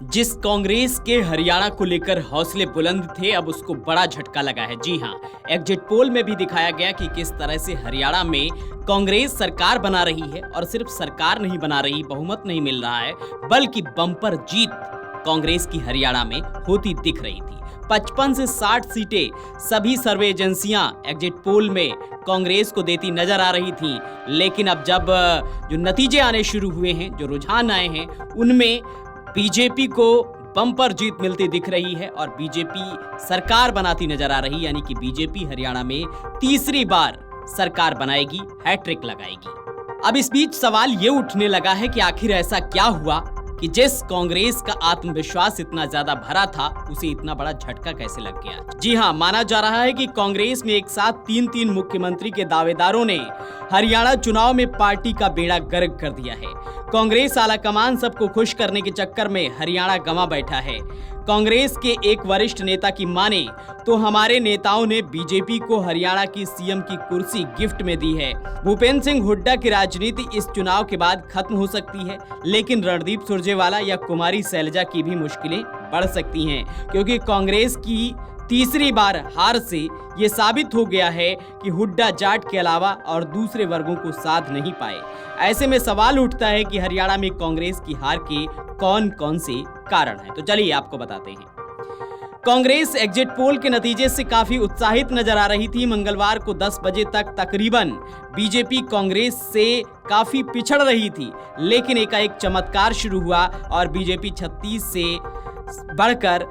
जिस कांग्रेस के हरियाणा को लेकर हौसले बुलंद थे, अब उसको बड़ा झटका लगा है। जी हां, एग्जिट पोल में भी दिखाया गया कि किस तरह से हरियाणा में कांग्रेस सरकार बना रही है और सिर्फ सरकार नहीं बना रही, बहुमत नहीं मिल रहा है, बल्कि बम्पर जीत कांग्रेस की हरियाणा में होती दिख रही थी। 55 से 60 सीटें सभी सर्वे एजेंसियां एग्जिट पोल में कांग्रेस को देती नजर आ रही थीं, लेकिन अब जब जो नतीजे आने शुरू हुए हैं, जो रुझान आए हैं, उनमें बीजेपी को बम्पर जीत मिलती दिख रही है और बीजेपी सरकार बनाती नजर आ रही, यानी कि बीजेपी हरियाणा में तीसरी बार सरकार बनाएगी, हैट्रिक लगाएगी। अब इस बीच सवाल ये उठने लगा है कि आखिर ऐसा क्या हुआ कि जिस कांग्रेस का आत्मविश्वास इतना ज्यादा भरा था, उसे इतना बड़ा झटका कैसे लग गया। जी हां, माना जा रहा है कि कांग्रेस में एक साथ तीन मुख्यमंत्री के दावेदारों ने हरियाणा चुनाव में पार्टी का बेड़ा गर्क कर दिया है। कांग्रेस आलाकमान सबको खुश करने के चक्कर में हरियाणा गंवा बैठा है। कांग्रेस के एक वरिष्ठ नेता की माने तो हमारे नेताओं ने बीजेपी को हरियाणा की सीएम की कुर्सी गिफ्ट में दी है। भूपेंद्र सिंह हुड्डा की राजनीति इस चुनाव के बाद खत्म हो सकती है, लेकिन रणदीप सुरजेवाला या कुमारी शैलजा की भी मुश्किलें बढ़ सकती हैं, क्योंकि कांग्रेस की तीसरी बार हार से ये साबित हो गया है कि हुड्डा जाट के अलावा और दूसरे वर्गों को साध नहीं पाए। ऐसे में सवाल उठता है कि हरियाणा में कांग्रेस की हार के कौन कौन से कारण हैं। तो चलिए आपको बताते हैं। कांग्रेस एग्जिट पोल के नतीजे से काफी उत्साहित नजर आ रही थी। मंगलवार को 10 बजे तक तकरीबन बीजेपी कांग्रेस से काफी पिछड़ रही थी, लेकिन एकाएक चमत्कार शुरू हुआ और बीजेपी 36 से बढ़कर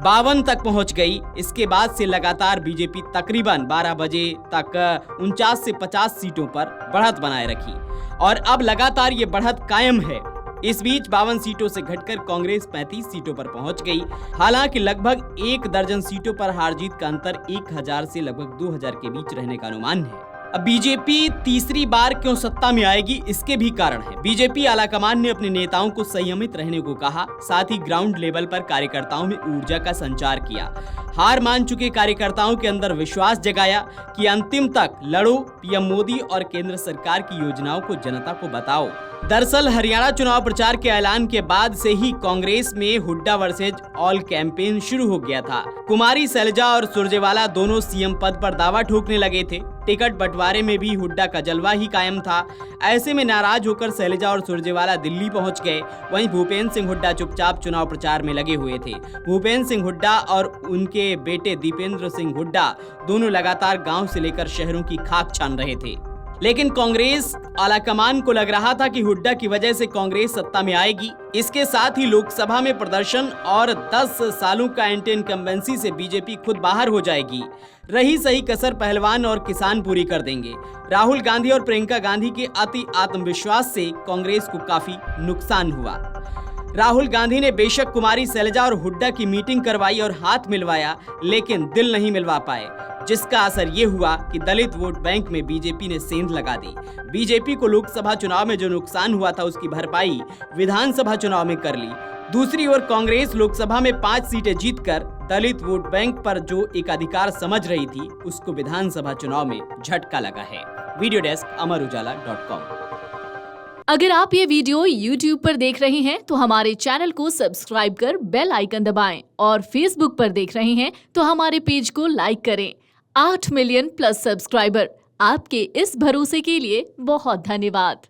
52 तक पहुंच गई। इसके बाद से लगातार बीजेपी तकरीबन 12 बजे तक 49 से 50 सीटों पर बढ़त बनाए रखी और अब लगातार ये बढ़त कायम है। इस बीच 52 सीटों से घटकर कांग्रेस 35 सीटों पर पहुंच गई। हालांकि लगभग 1 दर्जन सीटों पर हार जीत का अंतर 1000 से लगभग 2000 के बीच रहने का अनुमान है। अब बीजेपी तीसरी बार क्यों सत्ता में आएगी, इसके भी कारण है। बीजेपी आलाकमान ने अपने नेताओं को संयमित रहने को कहा, साथ ही ग्राउंड लेवल पर कार्यकर्ताओं में ऊर्जा का संचार किया। हार मान चुके कार्यकर्ताओं के अंदर विश्वास जगाया कि अंतिम तक लड़ो, पीएम मोदी और केंद्र सरकार की योजनाओं को जनता को बताओ। दरअसल हरियाणा चुनाव प्रचार के ऐलान के बाद से ही कांग्रेस में हुड्डा वर्सेज ऑल कैंपेन शुरू हो गया था। कुमारी शैलजा और सुरजेवाला दोनों सीएम पद पर दावा ठोकने लगे थे। टिकट बंटवारे में भी हुड्डा का जलवा ही कायम था। ऐसे में नाराज होकर शैलजा और सुरजेवाला दिल्ली पहुंच गए। वहीं भूपेंद्र सिंह हुड्डा चुपचाप चुनाव प्रचार में लगे हुए थे। भूपेंद्र सिंह हुड्डा और उनके बेटे दीपेंद्र सिंह हुड्डा दोनों लगातार गांव से लेकर शहरों की खाक छान रहे थे। लेकिन कांग्रेस आलाकमान को लग रहा था कि हुड्डा की वजह से कांग्रेस सत्ता में आएगी। इसके साथ ही लोकसभा में प्रदर्शन और 10 सालों का एंटी इनकम्बेंसी से बीजेपी खुद बाहर हो जाएगी। रही सही कसर पहलवान और किसान पूरी कर देंगे। राहुल गांधी और प्रियंका गांधी के अति आत्मविश्वास से कांग्रेस को काफी नुकसान हुआ। राहुल गांधी ने बेशक कुमारी शैलजा और हुड्डा की मीटिंग करवाई और हाथ मिलवाया, लेकिन दिल नहीं मिलवा पाए, जिसका असर ये हुआ कि दलित वोट बैंक में बीजेपी ने सेंध लगा दी। बीजेपी को लोकसभा चुनाव में जो नुकसान हुआ था, उसकी भरपाई विधानसभा चुनाव में कर ली। दूसरी ओर कांग्रेस लोकसभा में 5 सीटें जीतकर दलित वोट बैंक पर जो एकाधिकार समझ रही थी, उसको विधानसभा चुनाव में झटका लगा है। वीडियो डेस्क अमरउजाला.com। अगर आप ये वीडियो YouTube पर देख रहे हैं तो हमारे चैनल को सब्सक्राइब कर बेल आइकन दबाएं और Facebook पर देख रहे हैं तो हमारे पेज को लाइक करें। 8 मिलियन प्लस सब्सक्राइबर, आपके इस भरोसे के लिए बहुत धन्यवाद।